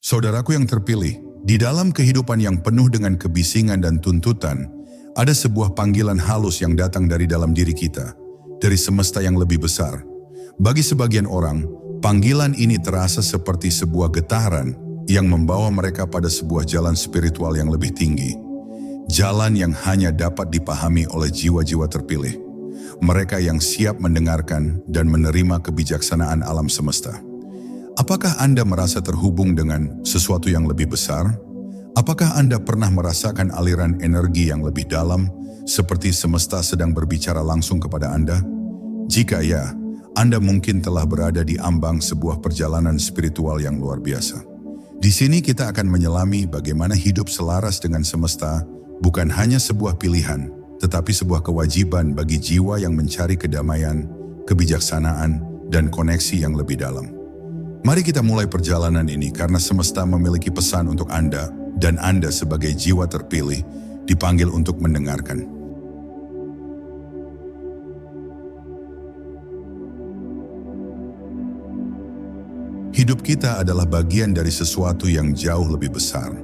Saudaraku yang terpilih, di dalam kehidupan yang penuh dengan kebisingan dan tuntutan, ada sebuah panggilan halus yang datang dari dalam diri kita, dari semesta yang lebih besar. Bagi sebagian orang, panggilan ini terasa seperti sebuah getaran yang membawa mereka pada sebuah jalan spiritual yang lebih tinggi. Jalan yang hanya dapat dipahami oleh jiwa-jiwa terpilih. Mereka yang siap mendengarkan dan menerima kebijaksanaan alam semesta. Apakah Anda merasa terhubung dengan sesuatu yang lebih besar? Apakah Anda pernah merasakan aliran energi yang lebih dalam, seperti semesta sedang berbicara langsung kepada Anda? Jika ya, Anda mungkin telah berada di ambang sebuah perjalanan spiritual yang luar biasa. Di sini kita akan menyelami bagaimana hidup selaras dengan semesta bukan hanya sebuah pilihan, tetapi sebuah kewajiban bagi jiwa yang mencari kedamaian, kebijaksanaan, dan koneksi yang lebih dalam. Mari kita mulai perjalanan ini karena semesta memiliki pesan untuk Anda dan Anda sebagai jiwa terpilih dipanggil untuk mendengarkan. Hidup kita adalah bagian dari sesuatu yang jauh lebih besar.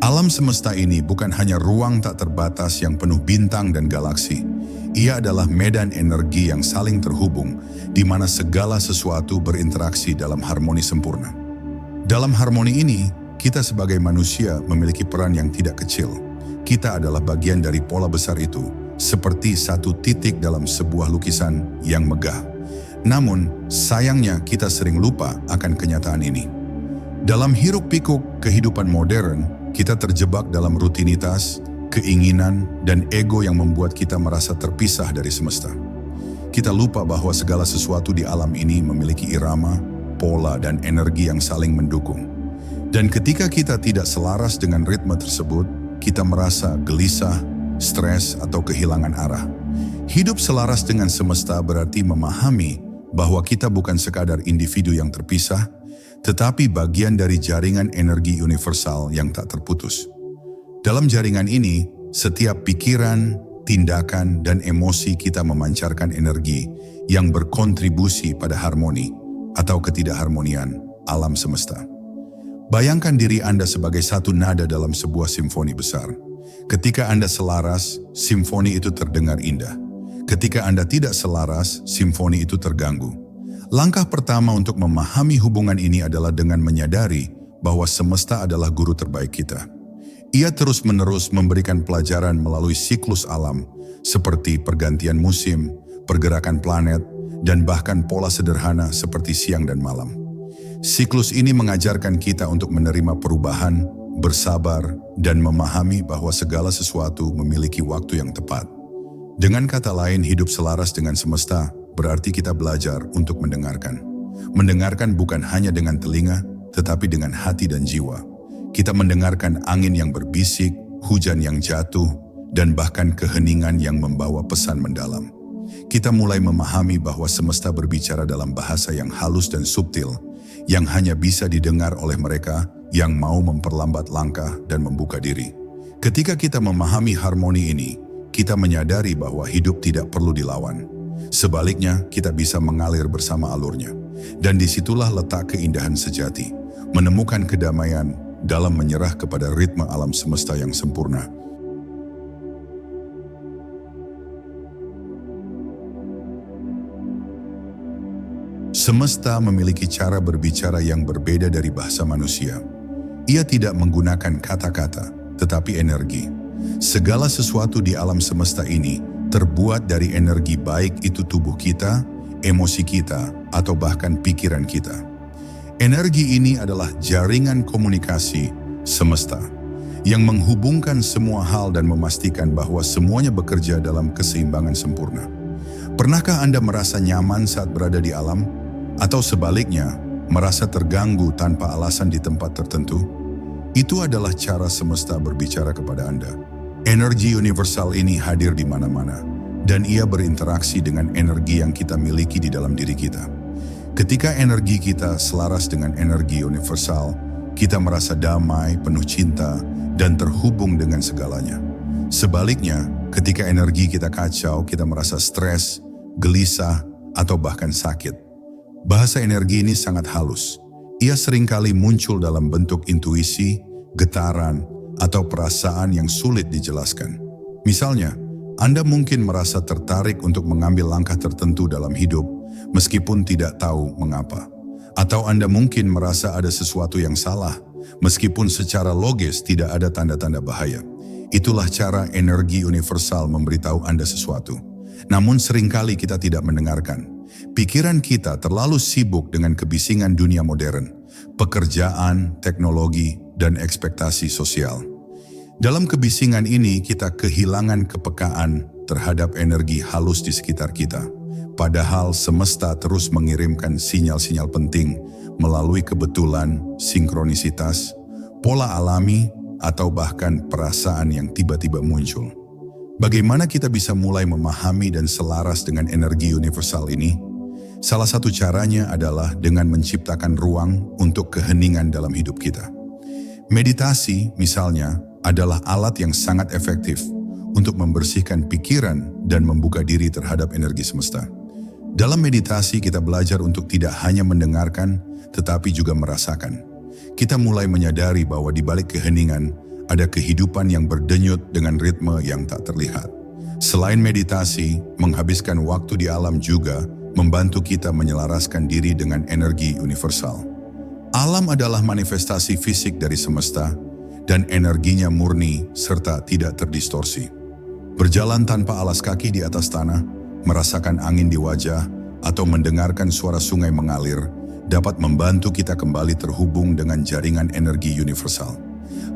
Alam semesta ini bukan hanya ruang tak terbatas yang penuh bintang dan galaksi. Ia adalah medan energi yang saling terhubung, di mana segala sesuatu berinteraksi dalam harmoni sempurna. Dalam harmoni ini, kita sebagai manusia memiliki peran yang tidak kecil. Kita adalah bagian dari pola besar itu, seperti satu titik dalam sebuah lukisan yang megah. Namun, sayangnya kita sering lupa akan kenyataan ini. Dalam hiruk-pikuk kehidupan modern, kita terjebak dalam rutinitas, keinginan, dan ego yang membuat kita merasa terpisah dari semesta. Kita lupa bahwa segala sesuatu di alam ini memiliki irama, pola, dan energi yang saling mendukung. Dan ketika kita tidak selaras dengan ritme tersebut, kita merasa gelisah, stres, atau kehilangan arah. Hidup selaras dengan semesta berarti memahami bahwa kita bukan sekadar individu yang terpisah, tetapi bagian dari jaringan energi universal yang tak terputus. Dalam jaringan ini, setiap pikiran, tindakan, dan emosi kita memancarkan energi yang berkontribusi pada harmoni atau ketidakharmonian alam semesta. Bayangkan diri Anda sebagai satu nada dalam sebuah simfoni besar. Ketika Anda selaras, simfoni itu terdengar indah. Ketika Anda tidak selaras, simfoni itu terganggu. Langkah pertama untuk memahami hubungan ini adalah dengan menyadari bahwa semesta adalah guru terbaik kita. Ia terus-menerus memberikan pelajaran melalui siklus alam, seperti pergantian musim, pergerakan planet, dan bahkan pola sederhana seperti siang dan malam. Siklus ini mengajarkan kita untuk menerima perubahan, bersabar, dan memahami bahwa segala sesuatu memiliki waktu yang tepat. Dengan kata lain, hidup selaras dengan semesta berarti kita belajar untuk mendengarkan. Mendengarkan bukan hanya dengan telinga, tetapi dengan hati dan jiwa. Kita mendengarkan angin yang berbisik, hujan yang jatuh, dan bahkan keheningan yang membawa pesan mendalam. Kita mulai memahami bahwa semesta berbicara dalam bahasa yang halus dan subtil, yang hanya bisa didengar oleh mereka yang mau memperlambat langkah dan membuka diri. Ketika kita memahami harmoni ini, kita menyadari bahwa hidup tidak perlu dilawan. Sebaliknya, kita bisa mengalir bersama alurnya. Dan disitulah letak keindahan sejati, menemukan kedamaian dalam menyerah kepada ritme alam semesta yang sempurna. Semesta memiliki cara berbicara yang berbeda dari bahasa manusia. Ia tidak menggunakan kata-kata, tetapi energi. Segala sesuatu di alam semesta ini terbuat dari energi, baik itu tubuh kita, emosi kita, atau bahkan pikiran kita. Energi ini adalah jaringan komunikasi semesta yang menghubungkan semua hal dan memastikan bahwa semuanya bekerja dalam keseimbangan sempurna. Pernahkah Anda merasa nyaman saat berada di alam? Atau sebaliknya, merasa terganggu tanpa alasan di tempat tertentu? Itu adalah cara semesta berbicara kepada Anda. Energi universal ini hadir di mana-mana, dan ia berinteraksi dengan energi yang kita miliki di dalam diri kita. Ketika energi kita selaras dengan energi universal, kita merasa damai, penuh cinta, dan terhubung dengan segalanya. Sebaliknya, ketika energi kita kacau, kita merasa stres, gelisah, atau bahkan sakit. Bahasa energi ini sangat halus. Ia seringkali muncul dalam bentuk intuisi, getaran, atau perasaan yang sulit dijelaskan. Misalnya, Anda mungkin merasa tertarik untuk mengambil langkah tertentu dalam hidup, meskipun tidak tahu mengapa. Atau Anda mungkin merasa ada sesuatu yang salah, meskipun secara logis tidak ada tanda-tanda bahaya. Itulah cara energi universal memberitahu Anda sesuatu. Namun seringkali kita tidak mendengarkan. Pikiran kita terlalu sibuk dengan kebisingan dunia modern, pekerjaan, teknologi, dan ekspektasi sosial. Dalam kebisingan ini kita kehilangan kepekaan terhadap energi halus di sekitar kita. Padahal semesta terus mengirimkan sinyal-sinyal penting melalui kebetulan, sinkronisitas, pola alami, atau bahkan perasaan yang tiba-tiba muncul. Bagaimana kita bisa mulai memahami dan selaras dengan energi universal ini? Salah satu caranya adalah dengan menciptakan ruang untuk keheningan dalam hidup kita. Meditasi, misalnya, adalah alat yang sangat efektif untuk membersihkan pikiran dan membuka diri terhadap energi semesta. Dalam meditasi kita belajar untuk tidak hanya mendengarkan, tetapi juga merasakan. Kita mulai menyadari bahwa di balik keheningan ada kehidupan yang berdenyut dengan ritme yang tak terlihat. Selain meditasi, menghabiskan waktu di alam juga membantu kita menyelaraskan diri dengan energi universal. Alam adalah manifestasi fisik dari semesta, dan energinya murni serta tidak terdistorsi. Berjalan tanpa alas kaki di atas tanah, merasakan angin di wajah, atau mendengarkan suara sungai mengalir, dapat membantu kita kembali terhubung dengan jaringan energi universal.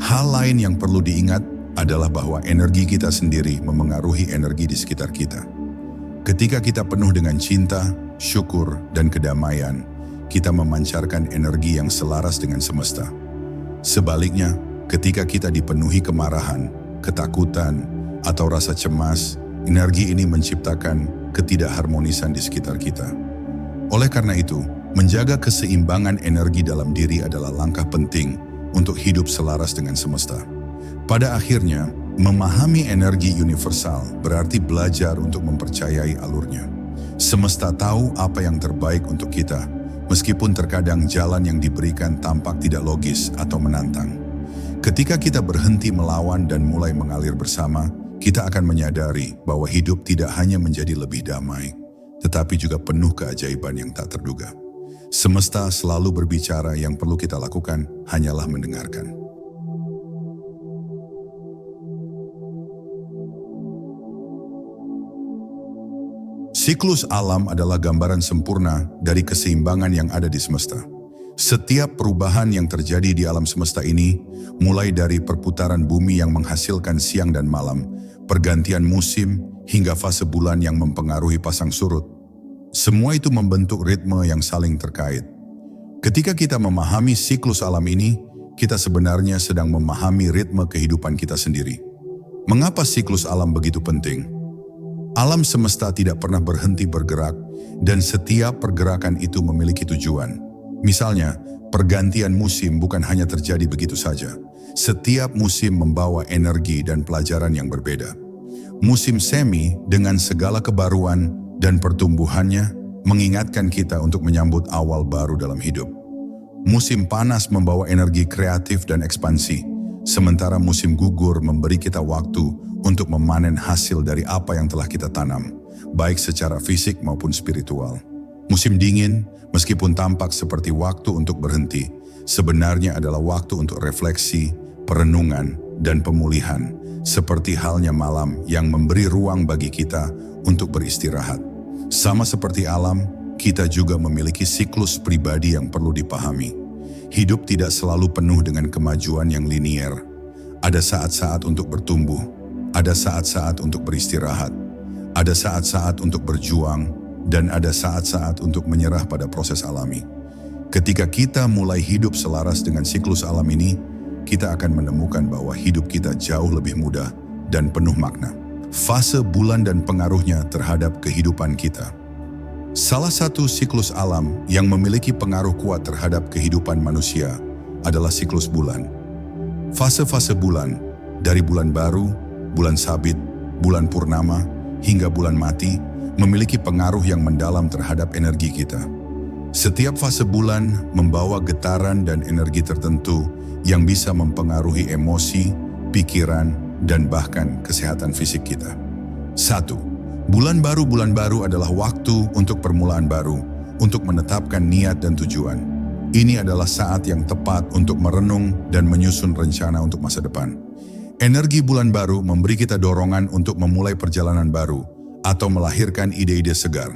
Hal lain yang perlu diingat adalah bahwa energi kita sendiri memengaruhi energi di sekitar kita. Ketika kita penuh dengan cinta, syukur, dan kedamaian, kita memancarkan energi yang selaras dengan semesta. Sebaliknya, ketika kita dipenuhi kemarahan, ketakutan, atau rasa cemas, energi ini menciptakan ketidakharmonisan di sekitar kita. Oleh karena itu, menjaga keseimbangan energi dalam diri adalah langkah penting untuk hidup selaras dengan semesta. Pada akhirnya, memahami energi universal berarti belajar untuk mempercayai alurnya. Semesta tahu apa yang terbaik untuk kita, meskipun terkadang jalan yang diberikan tampak tidak logis atau menantang. Ketika kita berhenti melawan dan mulai mengalir bersama, kita akan menyadari bahwa hidup tidak hanya menjadi lebih damai, tetapi juga penuh keajaiban yang tak terduga. Semesta selalu berbicara, yang perlu kita lakukan hanyalah mendengarkan. Siklus alam adalah gambaran sempurna dari keseimbangan yang ada di semesta. Setiap perubahan yang terjadi di alam semesta ini, mulai dari perputaran bumi yang menghasilkan siang dan malam, pergantian musim, hingga fase bulan yang mempengaruhi pasang surut, semua itu membentuk ritme yang saling terkait. Ketika kita memahami siklus alam ini, kita sebenarnya sedang memahami ritme kehidupan kita sendiri. Mengapa siklus alam begitu penting? Alam semesta tidak pernah berhenti bergerak, dan setiap pergerakan itu memiliki tujuan. Misalnya, pergantian musim bukan hanya terjadi begitu saja. Setiap musim membawa energi dan pelajaran yang berbeda. Musim semi dengan segala kebaruan dan pertumbuhannya mengingatkan kita untuk menyambut awal baru dalam hidup. Musim panas membawa energi kreatif dan ekspansi, sementara musim gugur memberi kita waktu untuk memanen hasil dari apa yang telah kita tanam, baik secara fisik maupun spiritual. Musim dingin, meskipun tampak seperti waktu untuk berhenti, sebenarnya adalah waktu untuk refleksi, perenungan, dan pemulihan, seperti halnya malam yang memberi ruang bagi kita untuk beristirahat. Sama seperti alam, kita juga memiliki siklus pribadi yang perlu dipahami. Hidup tidak selalu penuh dengan kemajuan yang linier. Ada saat-saat untuk bertumbuh, ada saat-saat untuk beristirahat, ada saat-saat untuk berjuang, dan ada saat-saat untuk menyerah pada proses alami. Ketika kita mulai hidup selaras dengan siklus alam ini, kita akan menemukan bahwa hidup kita jauh lebih mudah dan penuh makna. Fase bulan dan pengaruhnya terhadap kehidupan kita. Salah satu siklus alam yang memiliki pengaruh kuat terhadap kehidupan manusia adalah siklus bulan. Fase-fase bulan, dari bulan baru, bulan sabit, bulan purnama, hingga bulan mati, memiliki pengaruh yang mendalam terhadap energi kita. Setiap fase bulan membawa getaran dan energi tertentu yang bisa mempengaruhi emosi, pikiran, dan bahkan kesehatan fisik kita. 1. Bulan baru adalah waktu untuk permulaan baru, untuk menetapkan niat dan tujuan. Ini adalah saat yang tepat untuk merenung dan menyusun rencana untuk masa depan. Energi bulan baru memberi kita dorongan untuk memulai perjalanan baru atau melahirkan ide-ide segar.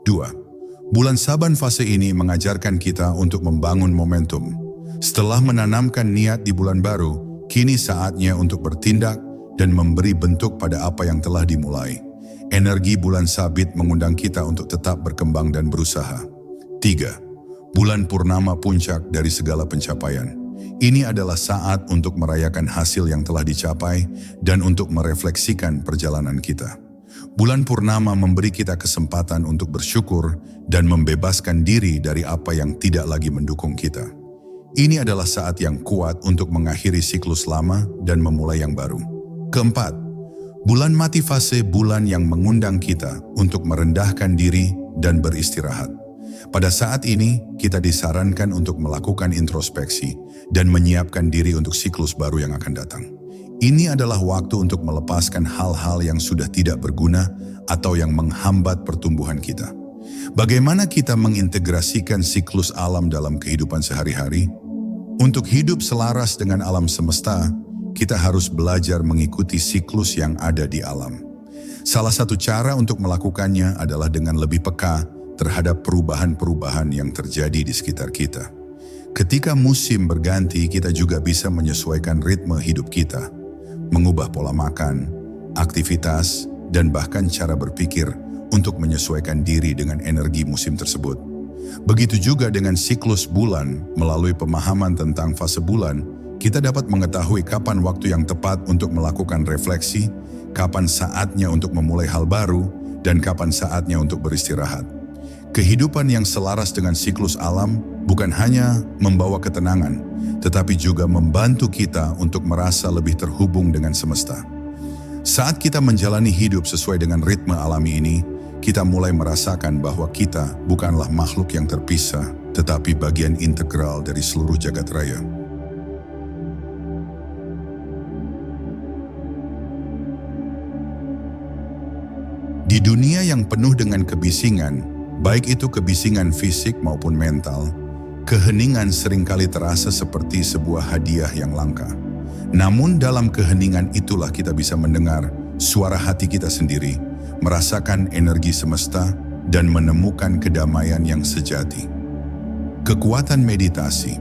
2. Bulan Saban fase ini mengajarkan kita untuk membangun momentum. Setelah menanamkan niat di bulan baru, kini saatnya untuk bertindak dan memberi bentuk pada apa yang telah dimulai. Energi bulan Sabit mengundang kita untuk tetap berkembang dan berusaha. 3. Bulan Purnama puncak dari segala pencapaian. Ini adalah saat untuk merayakan hasil yang telah dicapai dan untuk merefleksikan perjalanan kita. Bulan Purnama memberi kita kesempatan untuk bersyukur dan membebaskan diri dari apa yang tidak lagi mendukung kita. Ini adalah saat yang kuat untuk mengakhiri siklus lama dan memulai yang baru. Keempat, bulan Mati fase bulan yang mengundang kita untuk merendahkan diri dan beristirahat. Pada saat ini, kita disarankan untuk melakukan introspeksi dan menyiapkan diri untuk siklus baru yang akan datang. Ini adalah waktu untuk melepaskan hal-hal yang sudah tidak berguna atau yang menghambat pertumbuhan kita. Bagaimana kita mengintegrasikan siklus alam dalam kehidupan sehari-hari? Untuk hidup selaras dengan alam semesta, kita harus belajar mengikuti siklus yang ada di alam. Salah satu cara untuk melakukannya adalah dengan lebih peka terhadap perubahan-perubahan yang terjadi di sekitar kita. Ketika musim berganti, kita juga bisa menyesuaikan ritme hidup kita, mengubah pola makan, aktivitas, dan bahkan cara berpikir untuk menyesuaikan diri dengan energi musim tersebut. Begitu juga dengan siklus bulan. Melalui pemahaman tentang fase bulan, kita dapat mengetahui kapan waktu yang tepat untuk melakukan refleksi, kapan saatnya untuk memulai hal baru, dan kapan saatnya untuk beristirahat. Kehidupan yang selaras dengan siklus alam bukan hanya membawa ketenangan, tetapi juga membantu kita untuk merasa lebih terhubung dengan semesta. Saat kita menjalani hidup sesuai dengan ritme alami ini, kita mulai merasakan bahwa kita bukanlah makhluk yang terpisah, tetapi bagian integral dari seluruh jagat raya. Di dunia yang penuh dengan kebisingan, baik itu kebisingan fisik maupun mental, keheningan seringkali terasa seperti sebuah hadiah yang langka. Namun dalam keheningan itulah kita bisa mendengar suara hati kita sendiri, merasakan energi semesta, dan menemukan kedamaian yang sejati. Kekuatan meditasi.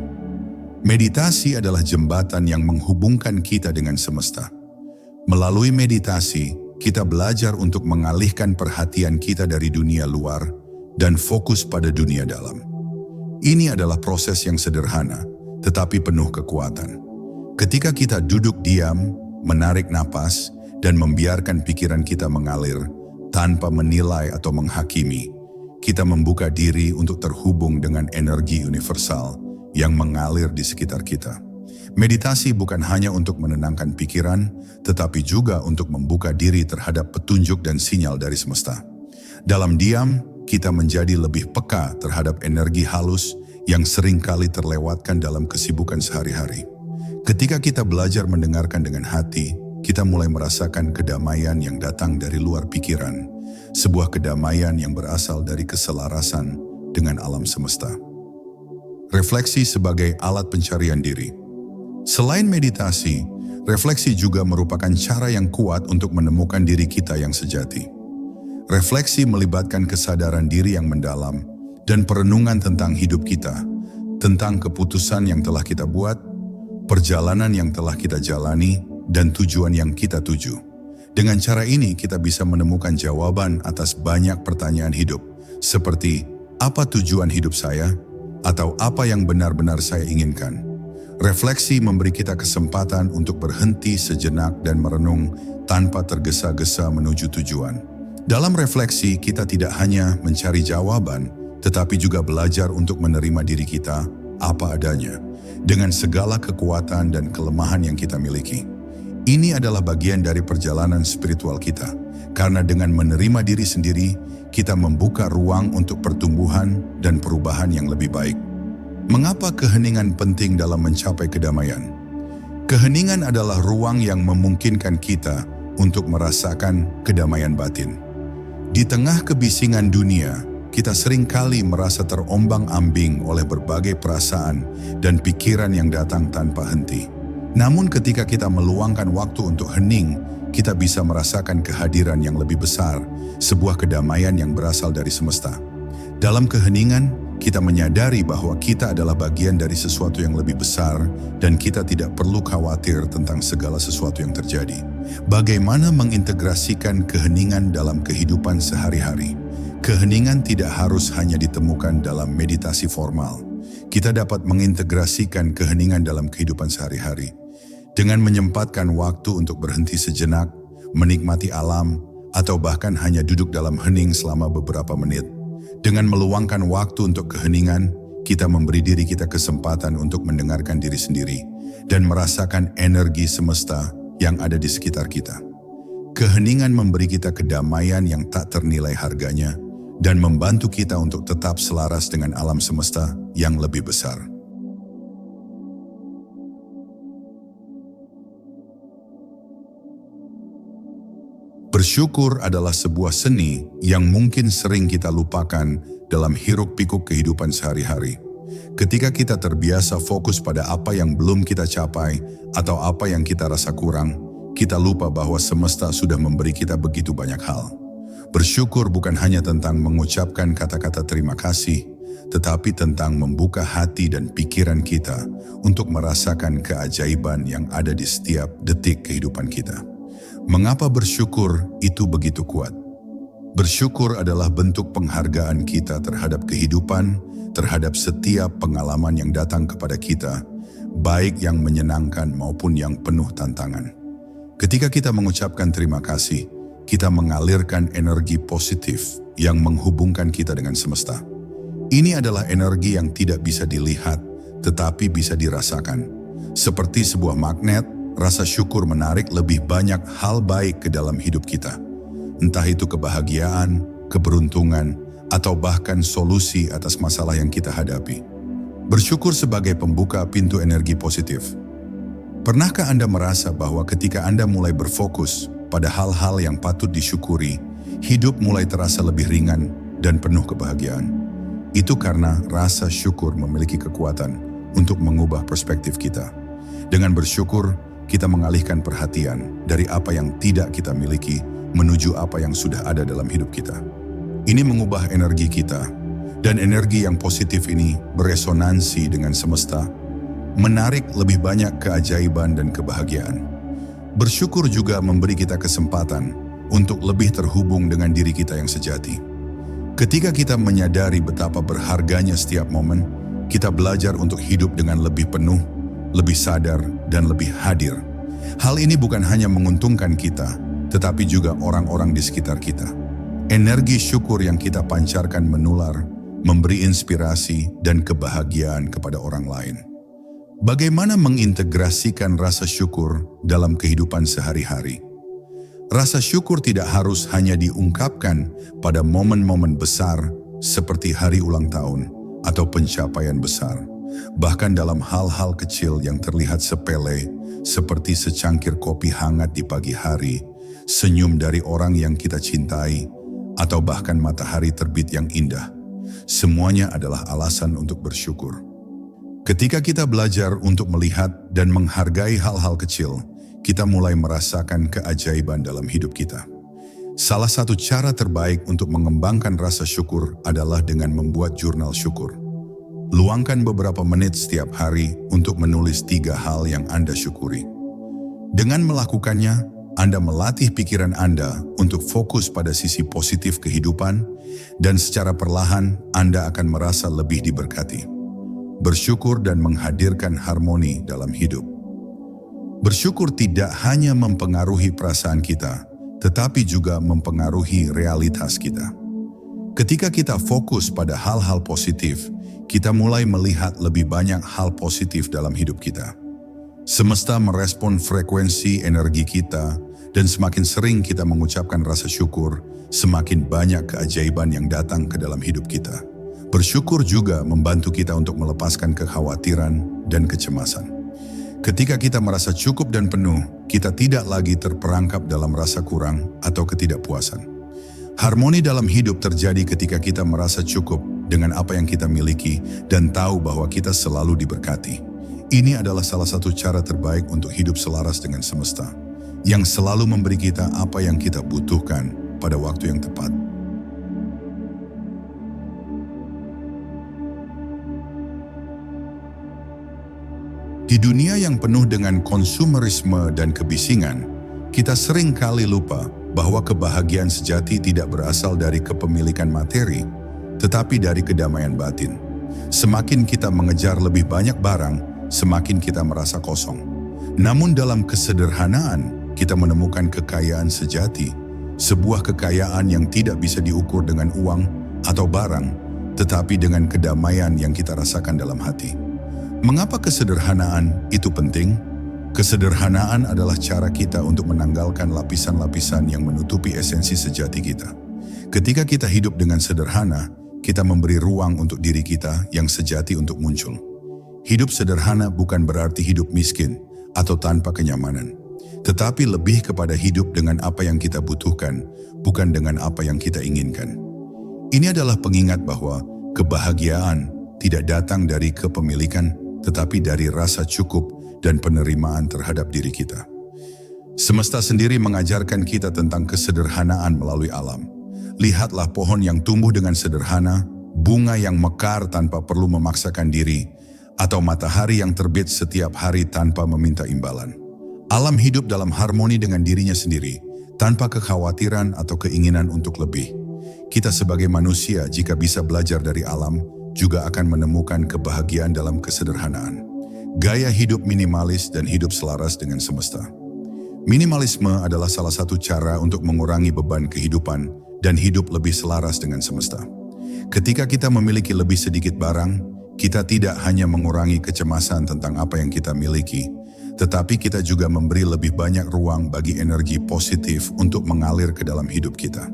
Meditasi adalah jembatan yang menghubungkan kita dengan semesta. Melalui meditasi, kita belajar untuk mengalihkan perhatian kita dari dunia luar dan fokus pada dunia dalam. Ini adalah proses yang sederhana, tetapi penuh kekuatan. Ketika kita duduk diam, menarik napas, dan membiarkan pikiran kita mengalir tanpa menilai atau menghakimi, kita membuka diri untuk terhubung dengan energi universal yang mengalir di sekitar kita. Meditasi bukan hanya untuk menenangkan pikiran, tetapi juga untuk membuka diri terhadap petunjuk dan sinyal dari semesta. Dalam diam, kita menjadi lebih peka terhadap energi halus yang seringkali terlewatkan dalam kesibukan sehari-hari. Ketika kita belajar mendengarkan dengan hati, kita mulai merasakan kedamaian yang datang dari luar pikiran, sebuah kedamaian yang berasal dari keselarasan dengan alam semesta. Refleksi sebagai alat pencarian diri. Selain meditasi, refleksi juga merupakan cara yang kuat untuk menemukan diri kita yang sejati. Refleksi melibatkan kesadaran diri yang mendalam dan perenungan tentang hidup kita, tentang keputusan yang telah kita buat, perjalanan yang telah kita jalani, dan tujuan yang kita tuju. Dengan cara ini, kita bisa menemukan jawaban atas banyak pertanyaan hidup, seperti apa tujuan hidup saya, atau apa yang benar-benar saya inginkan. Refleksi memberi kita kesempatan untuk berhenti sejenak dan merenung tanpa tergesa-gesa menuju tujuan. Dalam refleksi, kita tidak hanya mencari jawaban, tetapi juga belajar untuk menerima diri kita apa adanya, dengan segala kekuatan dan kelemahan yang kita miliki. Ini adalah bagian dari perjalanan spiritual kita, karena dengan menerima diri sendiri, kita membuka ruang untuk pertumbuhan dan perubahan yang lebih baik. Mengapa keheningan penting dalam mencapai kedamaian? Keheningan adalah ruang yang memungkinkan kita untuk merasakan kedamaian batin. Di tengah kebisingan dunia, kita seringkali merasa terombang-ambing oleh berbagai perasaan dan pikiran yang datang tanpa henti. Namun ketika kita meluangkan waktu untuk hening, kita bisa merasakan kehadiran yang lebih besar, sebuah kedamaian yang berasal dari semesta. Dalam keheningan, kita menyadari bahwa kita adalah bagian dari sesuatu yang lebih besar dan kita tidak perlu khawatir tentang segala sesuatu yang terjadi. Bagaimana mengintegrasikan keheningan dalam kehidupan sehari-hari? Keheningan tidak harus hanya ditemukan dalam meditasi formal. Kita dapat mengintegrasikan keheningan dalam kehidupan sehari-hari dengan menyempatkan waktu untuk berhenti sejenak, menikmati alam, atau bahkan hanya duduk dalam hening selama beberapa menit. Dengan meluangkan waktu untuk keheningan, kita memberi diri kita kesempatan untuk mendengarkan diri sendiri dan merasakan energi semesta yang ada di sekitar kita. Keheningan memberi kita kedamaian yang tak ternilai harganya dan membantu kita untuk tetap selaras dengan alam semesta yang lebih besar. Bersyukur adalah sebuah seni yang mungkin sering kita lupakan dalam hiruk-pikuk kehidupan sehari-hari. Ketika kita terbiasa fokus pada apa yang belum kita capai atau apa yang kita rasa kurang, kita lupa bahwa semesta sudah memberi kita begitu banyak hal. Bersyukur bukan hanya tentang mengucapkan kata-kata terima kasih, tetapi tentang membuka hati dan pikiran kita untuk merasakan keajaiban yang ada di setiap detik kehidupan kita. Mengapa bersyukur itu begitu kuat? Bersyukur adalah bentuk penghargaan kita terhadap kehidupan, terhadap setiap pengalaman yang datang kepada kita, baik yang menyenangkan maupun yang penuh tantangan. Ketika kita mengucapkan terima kasih, kita mengalirkan energi positif yang menghubungkan kita dengan semesta. Ini adalah energi yang tidak bisa dilihat, tetapi bisa dirasakan. Seperti sebuah magnet, rasa syukur menarik lebih banyak hal baik ke dalam hidup kita. Entah itu kebahagiaan, keberuntungan, atau bahkan solusi atas masalah yang kita hadapi. Bersyukur sebagai pembuka pintu energi positif. Pernahkah Anda merasa bahwa ketika Anda mulai berfokus pada hal-hal yang patut disyukuri, hidup mulai terasa lebih ringan dan penuh kebahagiaan? Itu karena rasa syukur memiliki kekuatan untuk mengubah perspektif kita. Dengan bersyukur, kita mengalihkan perhatian dari apa yang tidak kita miliki menuju apa yang sudah ada dalam hidup kita. Ini mengubah energi kita, dan energi yang positif ini beresonansi dengan semesta, menarik lebih banyak keajaiban dan kebahagiaan. Bersyukur juga memberi kita kesempatan untuk lebih terhubung dengan diri kita yang sejati. Ketika kita menyadari betapa berharganya setiap momen, kita belajar untuk hidup dengan lebih penuh, lebih sadar, dan lebih hadir. Hal ini bukan hanya menguntungkan kita, tetapi juga orang-orang di sekitar kita. Energi syukur yang kita pancarkan menular, memberi inspirasi dan kebahagiaan kepada orang lain. Bagaimana mengintegrasikan rasa syukur dalam kehidupan sehari-hari? Rasa syukur tidak harus hanya diungkapkan pada momen-momen besar seperti hari ulang tahun atau pencapaian besar. Bahkan dalam hal-hal kecil yang terlihat sepele, seperti secangkir kopi hangat di pagi hari, senyum dari orang yang kita cintai, atau bahkan matahari terbit yang indah. Semuanya adalah alasan untuk bersyukur. Ketika kita belajar untuk melihat dan menghargai hal-hal kecil, kita mulai merasakan keajaiban dalam hidup kita. Salah satu cara terbaik untuk mengembangkan rasa syukur adalah dengan membuat jurnal syukur. Luangkan beberapa menit setiap hari untuk menulis 3 hal yang Anda syukuri. Dengan melakukannya, Anda melatih pikiran Anda untuk fokus pada sisi positif kehidupan, dan secara perlahan Anda akan merasa lebih diberkati. Bersyukur dan menghadirkan harmoni dalam hidup. Bersyukur tidak hanya mempengaruhi perasaan kita, tetapi juga mempengaruhi realitas kita. Ketika kita fokus pada hal-hal positif, kita mulai melihat lebih banyak hal positif dalam hidup kita. Semesta merespon frekuensi energi kita Dan semakin sering kita mengucapkan rasa syukur, semakin banyak keajaiban yang datang ke dalam hidup kita. Bersyukur juga membantu kita untuk melepaskan kekhawatiran dan kecemasan. Ketika kita merasa cukup dan penuh, kita tidak lagi terperangkap dalam rasa kurang atau ketidakpuasan. Harmoni dalam hidup terjadi ketika kita merasa cukup dengan apa yang kita miliki dan tahu bahwa kita selalu diberkati. Ini adalah salah satu cara terbaik untuk hidup selaras dengan semesta, yang selalu memberi kita apa yang kita butuhkan pada waktu yang tepat. Di dunia yang penuh dengan konsumerisme dan kebisingan, kita sering kali lupa bahwa kebahagiaan sejati tidak berasal dari kepemilikan materi, tetapi dari kedamaian batin. Semakin kita mengejar lebih banyak barang, semakin kita merasa kosong. Namun dalam kesederhanaan, kita menemukan kekayaan sejati, sebuah kekayaan yang tidak bisa diukur dengan uang atau barang, tetapi dengan kedamaian yang kita rasakan dalam hati. Mengapa kesederhanaan itu penting? Kesederhanaan adalah cara kita untuk menanggalkan lapisan-lapisan yang menutupi esensi sejati kita. Ketika kita hidup dengan sederhana, kita memberi ruang untuk diri kita yang sejati untuk muncul. Hidup sederhana bukan berarti hidup miskin atau tanpa kenyamanan, tetapi lebih kepada hidup dengan apa yang kita butuhkan, bukan dengan apa yang kita inginkan. Ini adalah pengingat bahwa kebahagiaan tidak datang dari kepemilikan, tetapi dari rasa cukup dan penerimaan terhadap diri kita. Semesta sendiri mengajarkan kita tentang kesederhanaan melalui alam. Lihatlah pohon yang tumbuh dengan sederhana, bunga yang mekar tanpa perlu memaksakan diri, atau matahari yang terbit setiap hari tanpa meminta imbalan. Alam hidup dalam harmoni dengan dirinya sendiri, tanpa kekhawatiran atau keinginan untuk lebih. Kita sebagai manusia, jika bisa belajar dari alam, juga akan menemukan kebahagiaan dalam kesederhanaan. Gaya hidup minimalis dan hidup selaras dengan semesta. Minimalisme adalah salah satu cara untuk mengurangi beban kehidupan dan hidup lebih selaras dengan semesta. Ketika kita memiliki lebih sedikit barang, kita tidak hanya mengurangi kecemasan tentang apa yang kita miliki, tetapi kita juga memberi lebih banyak ruang bagi energi positif untuk mengalir ke dalam hidup kita.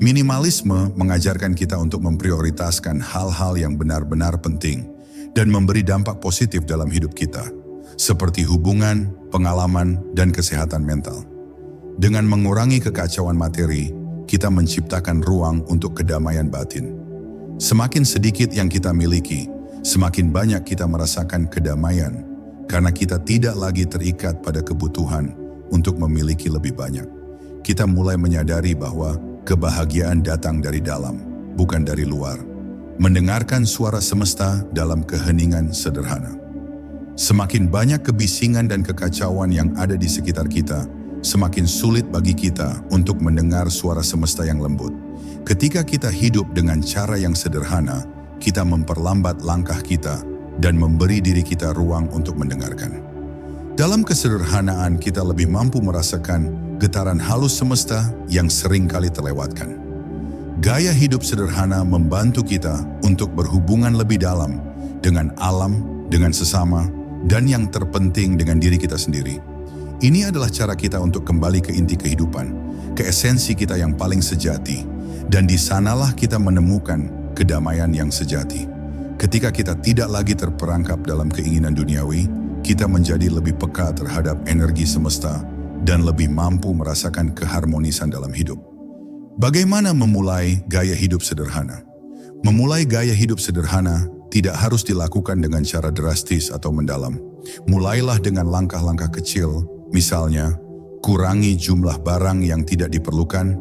Minimalisme mengajarkan kita untuk memprioritaskan hal-hal yang benar-benar penting dan memberi dampak positif dalam hidup kita, seperti hubungan, pengalaman, dan kesehatan mental. Dengan mengurangi kekacauan materi, kita menciptakan ruang untuk kedamaian batin. Semakin sedikit yang kita miliki, semakin banyak kita merasakan kedamaian, karena kita tidak lagi terikat pada kebutuhan untuk memiliki lebih banyak. Kita mulai menyadari bahwa kebahagiaan datang dari dalam, bukan dari luar. Mendengarkan suara semesta dalam keheningan sederhana. Semakin banyak kebisingan dan kekacauan yang ada di sekitar kita, semakin sulit bagi kita untuk mendengar suara semesta yang lembut. Ketika kita hidup dengan cara yang sederhana, kita memperlambat langkah kita dan memberi diri kita ruang untuk mendengarkan. Dalam kesederhanaan, kita lebih mampu merasakan getaran halus semesta yang sering kali terlewatkan. Gaya hidup sederhana membantu kita untuk berhubungan lebih dalam dengan alam, dengan sesama, dan yang terpenting dengan diri kita sendiri. Ini adalah cara kita untuk kembali ke inti kehidupan, ke esensi kita yang paling sejati, dan di sanalah kita menemukan kedamaian yang sejati. Ketika kita tidak lagi terperangkap dalam keinginan duniawi, kita menjadi lebih peka terhadap energi semesta dan lebih mampu merasakan keharmonisan dalam hidup. Bagaimana memulai gaya hidup sederhana? Memulai gaya hidup sederhana tidak harus dilakukan dengan cara drastis atau mendalam. Mulailah dengan langkah-langkah kecil, misalnya, kurangi jumlah barang yang tidak diperlukan,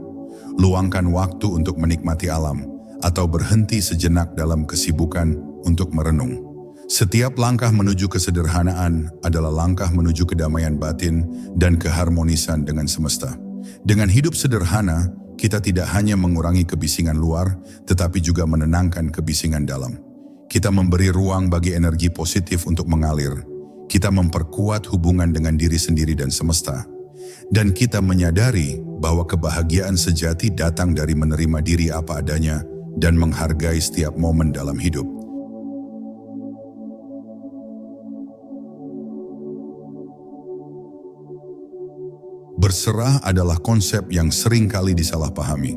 luangkan waktu untuk menikmati alam, atau berhenti sejenak dalam kesibukan untuk merenung. Setiap langkah menuju kesederhanaan adalah langkah menuju kedamaian batin dan keharmonisan dengan semesta. Dengan hidup sederhana, kita tidak hanya mengurangi kebisingan luar, tetapi juga menenangkan kebisingan dalam. Kita memberi ruang bagi energi positif untuk mengalir. Kita memperkuat hubungan dengan diri sendiri dan semesta. Dan kita menyadari bahwa kebahagiaan sejati datang dari menerima diri apa adanya dan menghargai setiap momen dalam hidup. Berserah adalah konsep yang sering kali disalahpahami.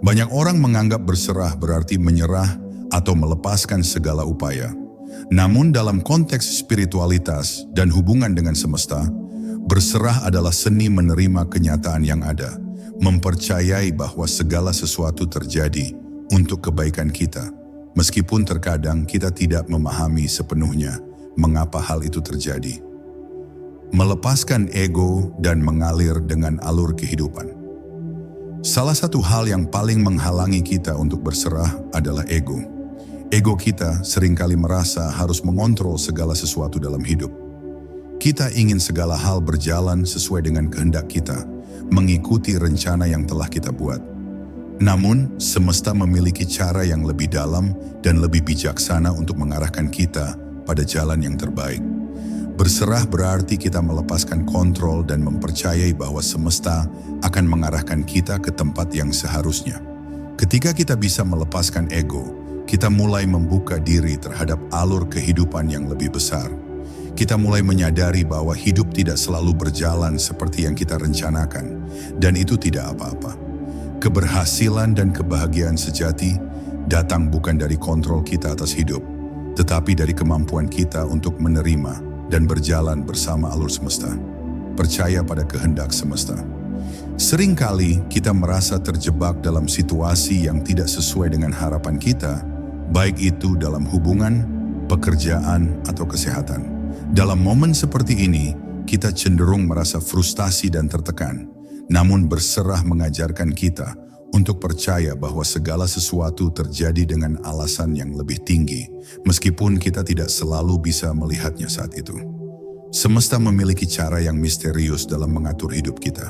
Banyak orang menganggap berserah berarti menyerah atau melepaskan segala upaya. Namun dalam konteks spiritualitas dan hubungan dengan semesta, berserah adalah seni menerima kenyataan yang ada, mempercayai bahwa segala sesuatu terjadi untuk kebaikan kita, meskipun terkadang kita tidak memahami sepenuhnya mengapa hal itu terjadi. Melepaskan ego dan mengalir dengan alur kehidupan. Salah satu hal yang paling menghalangi kita untuk berserah adalah ego. Ego kita seringkali merasa harus mengontrol segala sesuatu dalam hidup. Kita ingin segala hal berjalan sesuai dengan kehendak kita, mengikuti rencana yang telah kita buat. Namun, semesta memiliki cara yang lebih dalam dan lebih bijaksana untuk mengarahkan kita pada jalan yang terbaik. Berserah berarti kita melepaskan kontrol dan mempercayai bahwa semesta akan mengarahkan kita ke tempat yang seharusnya. Ketika kita bisa melepaskan ego, kita mulai membuka diri terhadap alur kehidupan yang lebih besar. Kita mulai menyadari bahwa hidup tidak selalu berjalan seperti yang kita rencanakan, dan itu tidak apa-apa. Keberhasilan dan kebahagiaan sejati datang bukan dari kontrol kita atas hidup, tetapi dari kemampuan kita untuk menerima dan berjalan bersama alur semesta. Percaya pada kehendak semesta. Seringkali kita merasa terjebak dalam situasi yang tidak sesuai dengan harapan kita, baik itu dalam hubungan, pekerjaan, atau kesehatan. Dalam momen seperti ini, kita cenderung merasa frustasi dan tertekan. Namun berserah mengajarkan kita untuk percaya bahwa segala sesuatu terjadi dengan alasan yang lebih tinggi, meskipun kita tidak selalu bisa melihatnya saat itu. Semesta memiliki cara yang misterius dalam mengatur hidup kita.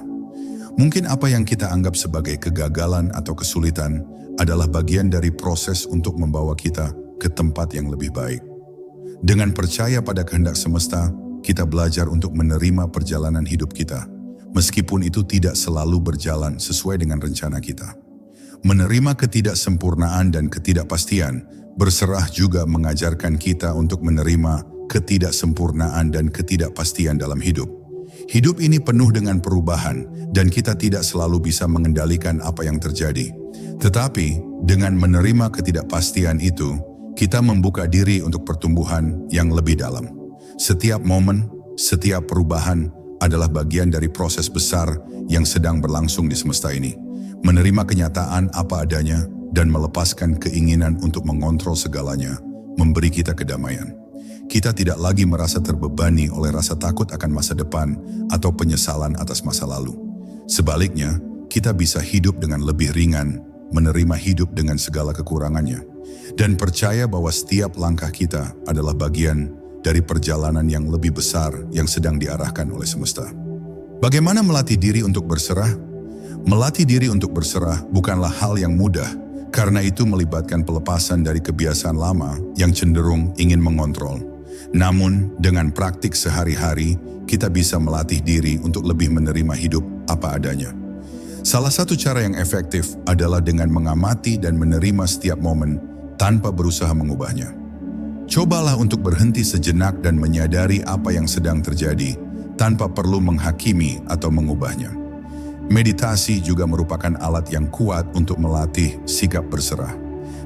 Mungkin apa yang kita anggap sebagai kegagalan atau kesulitan adalah bagian dari proses untuk membawa kita ke tempat yang lebih baik. Dengan percaya pada kehendak semesta, kita belajar untuk menerima perjalanan hidup kita, meskipun itu tidak selalu berjalan sesuai dengan rencana kita. Menerima ketidaksempurnaan dan ketidakpastian, berserah juga mengajarkan kita untuk menerima ketidaksempurnaan dan ketidakpastian dalam hidup. Hidup ini penuh dengan perubahan dan kita tidak selalu bisa mengendalikan apa yang terjadi. Tetapi dengan menerima ketidakpastian itu, kita membuka diri untuk pertumbuhan yang lebih dalam. Setiap momen, setiap perubahan adalah bagian dari proses besar yang sedang berlangsung di semesta ini. Menerima kenyataan apa adanya dan melepaskan keinginan untuk mengontrol segalanya, memberi kita kedamaian. Kita tidak lagi merasa terbebani oleh rasa takut akan masa depan atau penyesalan atas masa lalu. Sebaliknya, kita bisa hidup dengan lebih ringan, menerima hidup dengan segala kekurangannya, dan percaya bahwa setiap langkah kita adalah bagian dari perjalanan yang lebih besar yang sedang diarahkan oleh semesta. Bagaimana melatih diri untuk berserah? Melatih diri untuk berserah bukanlah hal yang mudah, karena itu melibatkan pelepasan dari kebiasaan lama yang cenderung ingin mengontrol. Namun, dengan praktik sehari-hari, kita bisa melatih diri untuk lebih menerima hidup apa adanya. Salah satu cara yang efektif adalah dengan mengamati dan menerima setiap momen tanpa berusaha mengubahnya. Cobalah untuk berhenti sejenak dan menyadari apa yang sedang terjadi tanpa perlu menghakimi atau mengubahnya. Meditasi juga merupakan alat yang kuat untuk melatih sikap berserah.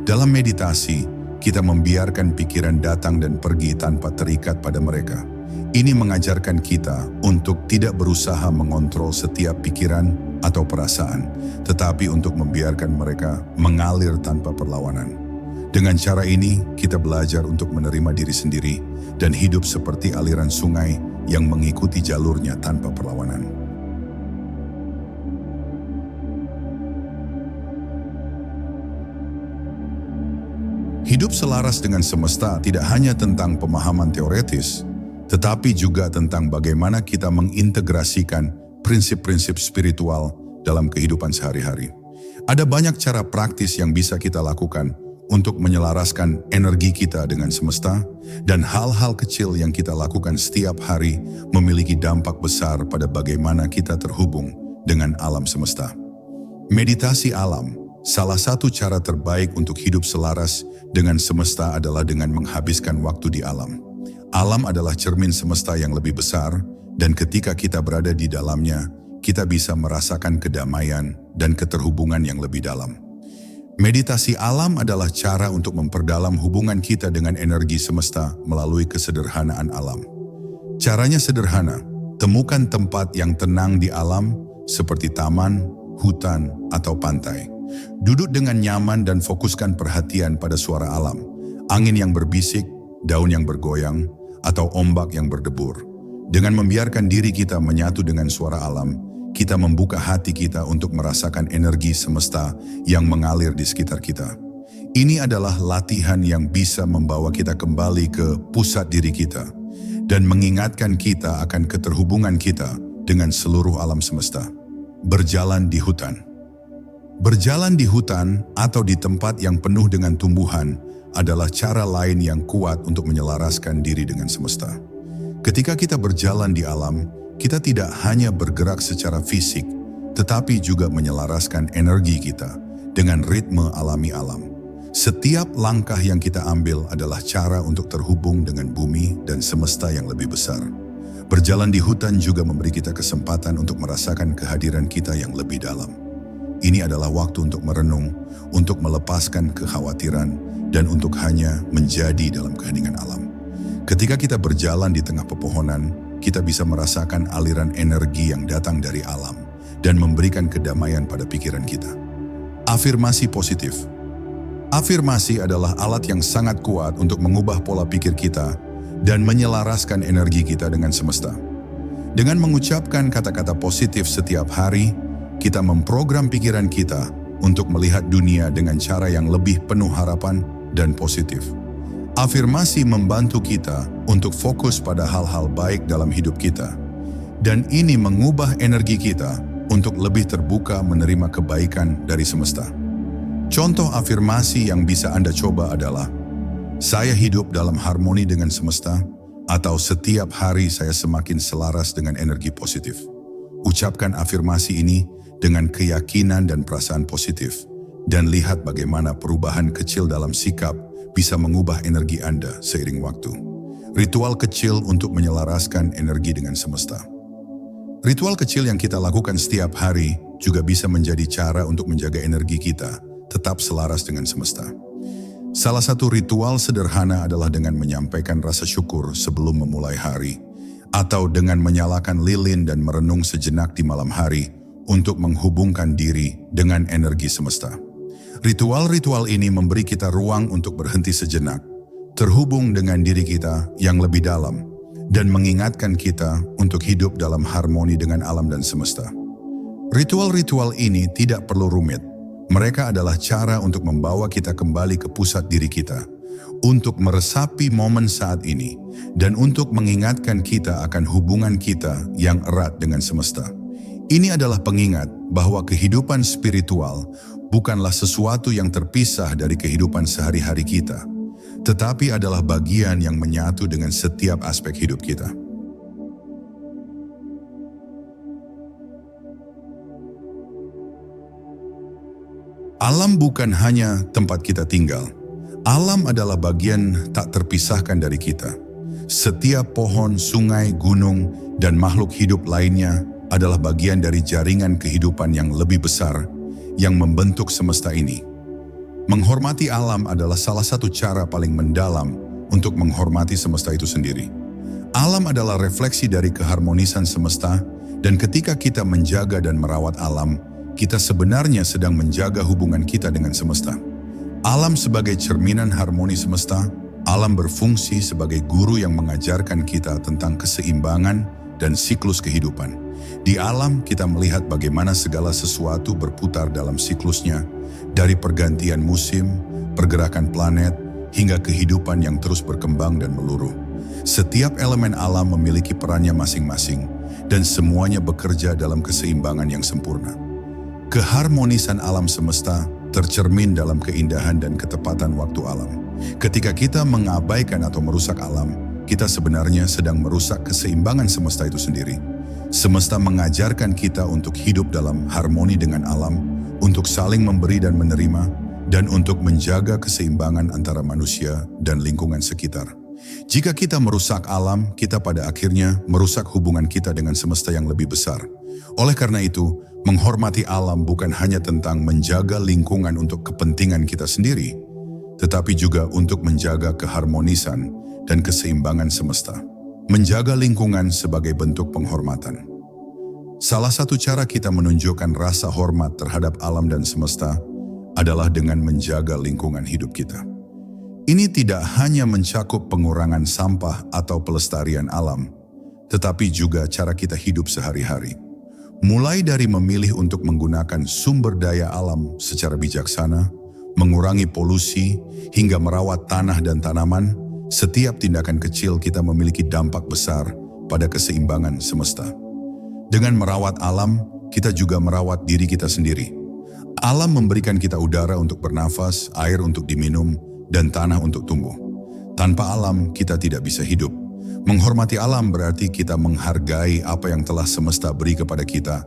Dalam meditasi, kita membiarkan pikiran datang dan pergi tanpa terikat pada mereka. Ini mengajarkan kita untuk tidak berusaha mengontrol setiap pikiran atau perasaan, tetapi untuk membiarkan mereka mengalir tanpa perlawanan. Dengan cara ini, kita belajar untuk menerima diri sendiri dan hidup seperti aliran sungai yang mengikuti jalurnya tanpa perlawanan. Hidup selaras dengan semesta tidak hanya tentang pemahaman teoretis, tetapi juga tentang bagaimana kita mengintegrasikan prinsip-prinsip spiritual dalam kehidupan sehari-hari. Ada banyak cara praktis yang bisa kita lakukan untuk menyelaraskan energi kita dengan semesta, dan hal-hal kecil yang kita lakukan setiap hari memiliki dampak besar pada bagaimana kita terhubung dengan alam semesta. Meditasi alam, salah satu cara terbaik untuk hidup selaras dengan semesta adalah dengan menghabiskan waktu di alam. Alam adalah cermin semesta yang lebih besar, dan ketika kita berada di dalamnya, kita bisa merasakan kedamaian dan keterhubungan yang lebih dalam. Meditasi alam adalah cara untuk memperdalam hubungan kita dengan energi semesta melalui kesederhanaan alam. Caranya sederhana, temukan tempat yang tenang di alam seperti taman, hutan, atau pantai. Duduk dengan nyaman dan fokuskan perhatian pada suara alam, angin yang berbisik, daun yang bergoyang, atau ombak yang berdebur. Dengan membiarkan diri kita menyatu dengan suara alam, kita membuka hati kita untuk merasakan energi semesta yang mengalir di sekitar kita. Ini adalah latihan yang bisa membawa kita kembali ke pusat diri kita dan mengingatkan kita akan keterhubungan kita dengan seluruh alam semesta. Berjalan di hutan. Berjalan di hutan atau di tempat yang penuh dengan tumbuhan adalah cara lain yang kuat untuk menyelaraskan diri dengan semesta. Ketika kita berjalan di alam, kita tidak hanya bergerak secara fisik, tetapi juga menyelaraskan energi kita dengan ritme alami alam. Setiap langkah yang kita ambil adalah cara untuk terhubung dengan bumi dan semesta yang lebih besar. Berjalan di hutan juga memberi kita kesempatan untuk merasakan kehadiran kita yang lebih dalam. Ini adalah waktu untuk merenung, untuk melepaskan kekhawatiran, dan untuk hanya menjadi dalam keheningan alam. Ketika kita berjalan di tengah pepohonan, kita bisa merasakan aliran energi yang datang dari alam dan memberikan kedamaian pada pikiran kita. Afirmasi positif. Afirmasi adalah alat yang sangat kuat untuk mengubah pola pikir kita dan menyelaraskan energi kita dengan semesta. Dengan mengucapkan kata-kata positif setiap hari, kita memprogram pikiran kita untuk melihat dunia dengan cara yang lebih penuh harapan dan positif. Afirmasi membantu kita untuk fokus pada hal-hal baik dalam hidup kita. Dan ini mengubah energi kita untuk lebih terbuka menerima kebaikan dari semesta. Contoh afirmasi yang bisa Anda coba adalah, saya hidup dalam harmoni dengan semesta, atau setiap hari saya semakin selaras dengan energi positif. Ucapkan afirmasi ini dengan keyakinan dan perasaan positif, dan lihat bagaimana perubahan kecil dalam sikap bisa mengubah energi Anda seiring waktu. Ritual kecil untuk menyelaraskan energi dengan semesta. Ritual kecil yang kita lakukan setiap hari juga bisa menjadi cara untuk menjaga energi kita tetap selaras dengan semesta. Salah satu ritual sederhana adalah dengan menyampaikan rasa syukur sebelum memulai hari, atau dengan menyalakan lilin dan merenung sejenak di malam hari untuk menghubungkan diri dengan energi semesta. Ritual-ritual ini memberi kita ruang untuk berhenti sejenak, terhubung dengan diri kita yang lebih dalam, dan mengingatkan kita untuk hidup dalam harmoni dengan alam dan semesta. Ritual-ritual ini tidak perlu rumit. Mereka adalah cara untuk membawa kita kembali ke pusat diri kita, untuk meresapi momen saat ini, dan untuk mengingatkan kita akan hubungan kita yang erat dengan semesta. Ini adalah pengingat bahwa kehidupan spiritual bukanlah sesuatu yang terpisah dari kehidupan sehari-hari kita, tetapi adalah bagian yang menyatu dengan setiap aspek hidup kita. Alam bukan hanya tempat kita tinggal. Alam adalah bagian tak terpisahkan dari kita. Setiap pohon, sungai, gunung, dan makhluk hidup lainnya adalah bagian dari jaringan kehidupan yang lebih besar yang membentuk semesta ini. Menghormati alam adalah salah satu cara paling mendalam untuk menghormati semesta itu sendiri. Alam adalah refleksi dari keharmonisan semesta, dan ketika kita menjaga dan merawat alam, kita sebenarnya sedang menjaga hubungan kita dengan semesta. Alam sebagai cerminan harmoni semesta, alam berfungsi sebagai guru yang mengajarkan kita tentang keseimbangan dan siklus kehidupan. Di alam kita melihat bagaimana segala sesuatu berputar dalam siklusnya, dari pergantian musim, pergerakan planet, hingga kehidupan yang terus berkembang dan meluruh. Setiap elemen alam memiliki perannya masing-masing, dan semuanya bekerja dalam keseimbangan yang sempurna. Keharmonisan alam semesta tercermin dalam keindahan dan ketepatan waktu alam. Ketika kita mengabaikan atau merusak alam, kita sebenarnya sedang merusak keseimbangan semesta itu sendiri. Semesta mengajarkan kita untuk hidup dalam harmoni dengan alam, untuk saling memberi dan menerima, dan untuk menjaga keseimbangan antara manusia dan lingkungan sekitar. Jika kita merusak alam, kita pada akhirnya merusak hubungan kita dengan semesta yang lebih besar. Oleh karena itu, menghormati alam bukan hanya tentang menjaga lingkungan untuk kepentingan kita sendiri, tetapi juga untuk menjaga keharmonisan dan keseimbangan semesta. Menjaga lingkungan sebagai bentuk penghormatan. Salah satu cara kita menunjukkan rasa hormat terhadap alam dan semesta adalah dengan menjaga lingkungan hidup kita. Ini tidak hanya mencakup pengurangan sampah atau pelestarian alam, tetapi juga cara kita hidup sehari-hari. Mulai dari memilih untuk menggunakan sumber daya alam secara bijaksana, mengurangi polusi, hingga merawat tanah dan tanaman, setiap tindakan kecil kita memiliki dampak besar pada keseimbangan semesta. Dengan merawat alam, kita juga merawat diri kita sendiri. Alam memberikan kita udara untuk bernafas, air untuk diminum, dan tanah untuk tumbuh. Tanpa alam, kita tidak bisa hidup. Menghormati alam berarti kita menghargai apa yang telah semesta beri kepada kita,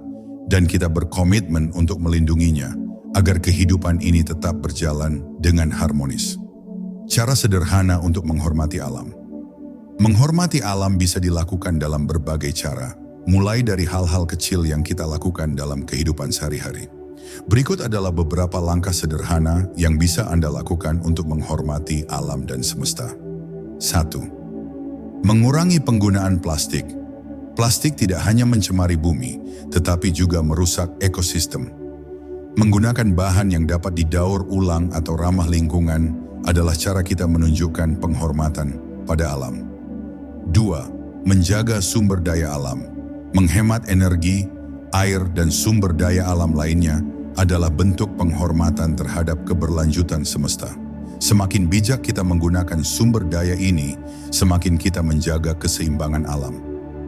dan kita berkomitmen untuk melindunginya, agar kehidupan ini tetap berjalan dengan harmonis. Cara sederhana untuk menghormati alam. Menghormati alam bisa dilakukan dalam berbagai cara, mulai dari hal-hal kecil yang kita lakukan dalam kehidupan sehari-hari. Berikut adalah beberapa langkah sederhana yang bisa Anda lakukan untuk menghormati alam dan semesta. 1. Mengurangi penggunaan plastik. Plastik tidak hanya mencemari bumi, tetapi juga merusak ekosistem. Menggunakan bahan yang dapat didaur ulang atau ramah lingkungan adalah cara kita menunjukkan penghormatan pada alam. 2. Menjaga sumber daya alam. Menghemat energi, air, dan sumber daya alam lainnya adalah bentuk penghormatan terhadap keberlanjutan semesta. Semakin bijak kita menggunakan sumber daya ini, semakin kita menjaga keseimbangan alam.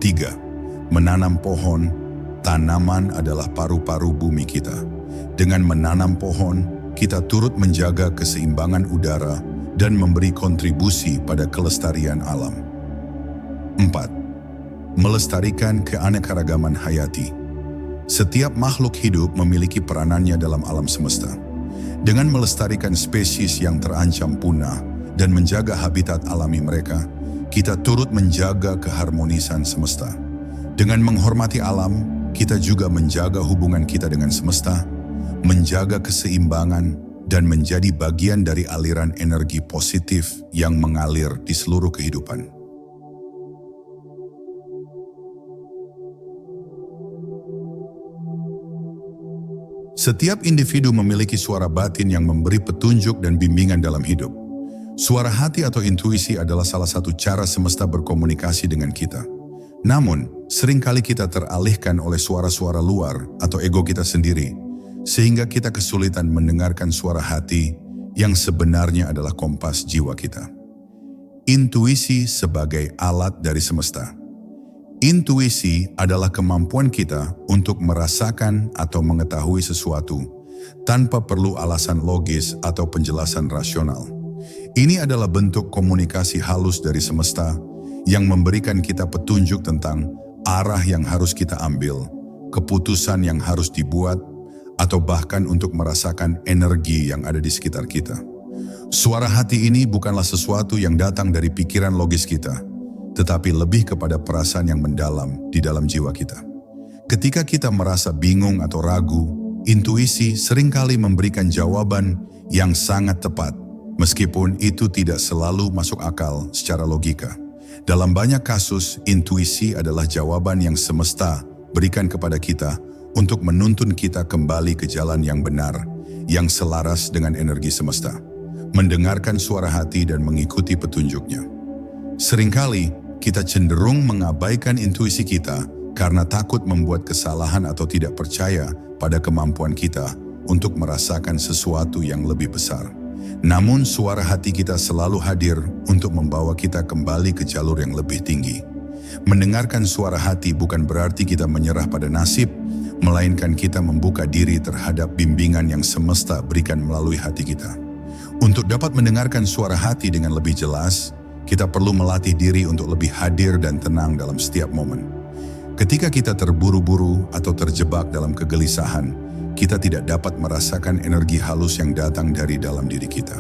3. Menanam pohon. Tanaman adalah paru-paru bumi kita. Dengan menanam pohon, kita turut menjaga keseimbangan udara dan memberi kontribusi pada kelestarian alam. 4. Melestarikan keanekaragaman hayati. Setiap makhluk hidup memiliki peranannya dalam alam semesta. Dengan melestarikan spesies yang terancam punah dan menjaga habitat alami mereka, kita turut menjaga keharmonisan semesta. Dengan menghormati alam, kita juga menjaga hubungan kita dengan semesta, menjaga keseimbangan, dan menjadi bagian dari aliran energi positif yang mengalir di seluruh kehidupan. Setiap individu memiliki suara batin yang memberi petunjuk dan bimbingan dalam hidup. Suara hati atau intuisi adalah salah satu cara semesta berkomunikasi dengan kita. Namun, seringkali kita teralihkan oleh suara-suara luar atau ego kita sendiri, sehingga kita kesulitan mendengarkan suara hati yang sebenarnya adalah kompas jiwa kita. Intuisi sebagai alat dari semesta. Intuisi adalah kemampuan kita untuk merasakan atau mengetahui sesuatu tanpa perlu alasan logis atau penjelasan rasional. Ini adalah bentuk komunikasi halus dari semesta yang memberikan kita petunjuk tentang arah yang harus kita ambil, keputusan yang harus dibuat, atau bahkan untuk merasakan energi yang ada di sekitar kita. Suara hati ini bukanlah sesuatu yang datang dari pikiran logis kita, tetapi lebih kepada perasaan yang mendalam di dalam jiwa kita. Ketika kita merasa bingung atau ragu, intuisi seringkali memberikan jawaban yang sangat tepat, meskipun itu tidak selalu masuk akal secara logika. Dalam banyak kasus, intuisi adalah jawaban yang semesta berikan kepada kita untuk menuntun kita kembali ke jalan yang benar, yang selaras dengan energi semesta. Mendengarkan suara hati dan mengikuti petunjuknya. Seringkali, kita cenderung mengabaikan intuisi kita karena takut membuat kesalahan atau tidak percaya pada kemampuan kita untuk merasakan sesuatu yang lebih besar. Namun suara hati kita selalu hadir untuk membawa kita kembali ke jalur yang lebih tinggi. Mendengarkan suara hati bukan berarti kita menyerah pada nasib, melainkan kita membuka diri terhadap bimbingan yang semesta berikan melalui hati kita. Untuk dapat mendengarkan suara hati dengan lebih jelas, kita perlu melatih diri untuk lebih hadir dan tenang dalam setiap momen. Ketika kita terburu-buru atau terjebak dalam kegelisahan, kita tidak dapat merasakan energi halus yang datang dari dalam diri kita.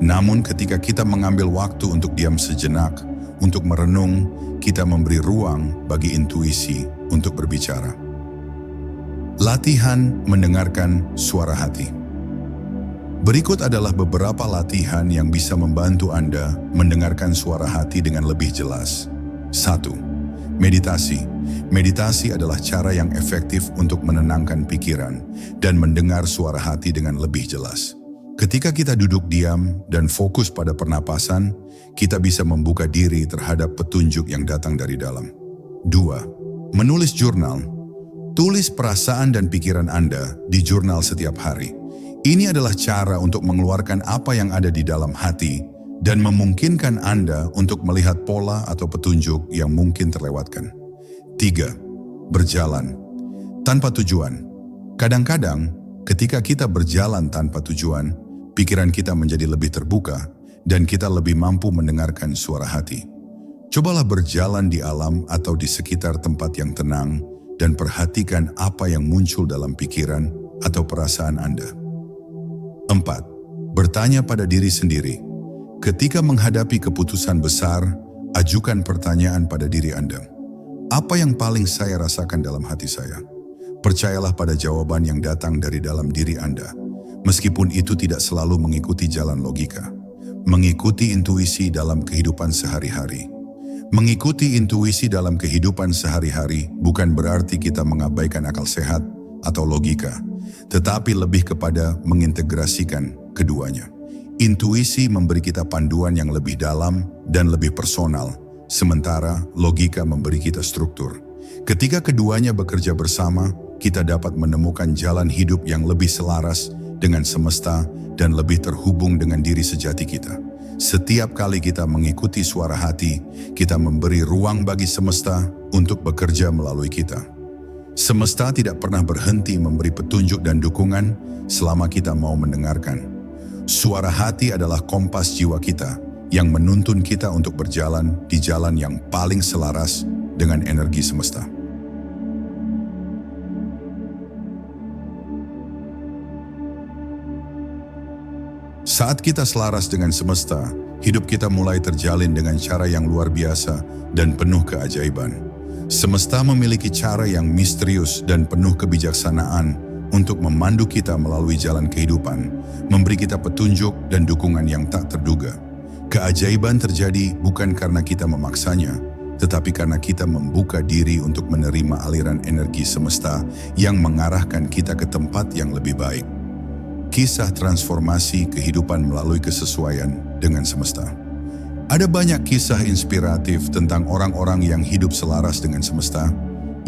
Namun ketika kita mengambil waktu untuk diam sejenak, untuk merenung, kita memberi ruang bagi intuisi untuk berbicara. Latihan mendengarkan suara hati. Berikut adalah beberapa latihan yang bisa membantu Anda mendengarkan suara hati dengan lebih jelas. 1. Meditasi. Meditasi adalah cara yang efektif untuk menenangkan pikiran dan mendengar suara hati dengan lebih jelas. Ketika kita duduk diam dan fokus pada pernapasan, kita bisa membuka diri terhadap petunjuk yang datang dari dalam. 2. Menulis jurnal. Tulis perasaan dan pikiran Anda di jurnal setiap hari. Ini adalah cara untuk mengeluarkan apa yang ada di dalam hati dan memungkinkan Anda untuk melihat pola atau petunjuk yang mungkin terlewatkan. 3. Berjalan tanpa tujuan. Kadang-kadang, ketika kita berjalan tanpa tujuan, pikiran kita menjadi lebih terbuka dan kita lebih mampu mendengarkan suara hati. Cobalah berjalan di alam atau di sekitar tempat yang tenang dan perhatikan apa yang muncul dalam pikiran atau perasaan Anda. 4. Bertanya pada diri sendiri. Ketika menghadapi keputusan besar, ajukan pertanyaan pada diri Anda. Apa yang paling saya rasakan dalam hati saya? Percayalah pada jawaban yang datang dari dalam diri Anda, meskipun itu tidak selalu mengikuti jalan logika. Mengikuti intuisi dalam kehidupan sehari-hari. Mengikuti intuisi dalam kehidupan sehari-hari bukan berarti kita mengabaikan akal sehat atau logika, tetapi lebih kepada mengintegrasikan keduanya. Intuisi memberi kita panduan yang lebih dalam dan lebih personal, sementara logika memberi kita struktur. Ketika keduanya bekerja bersama, kita dapat menemukan jalan hidup yang lebih selaras dengan semesta dan lebih terhubung dengan diri sejati kita. Setiap kali kita mengikuti suara hati, kita memberi ruang bagi semesta untuk bekerja melalui kita. Semesta tidak pernah berhenti memberi petunjuk dan dukungan selama kita mau mendengarkan. Suara hati adalah kompas jiwa kita yang menuntun kita untuk berjalan di jalan yang paling selaras dengan energi semesta. Saat kita selaras dengan semesta, hidup kita mulai terjalin dengan cara yang luar biasa dan penuh keajaiban. Semesta memiliki cara yang misterius dan penuh kebijaksanaan untuk memandu kita melalui jalan kehidupan, memberi kita petunjuk dan dukungan yang tak terduga. Keajaiban terjadi bukan karena kita memaksanya, tetapi karena kita membuka diri untuk menerima aliran energi semesta yang mengarahkan kita ke tempat yang lebih baik. Kisah transformasi kehidupan melalui kesesuaian dengan semesta. Ada banyak kisah inspiratif tentang orang-orang yang hidup selaras dengan semesta,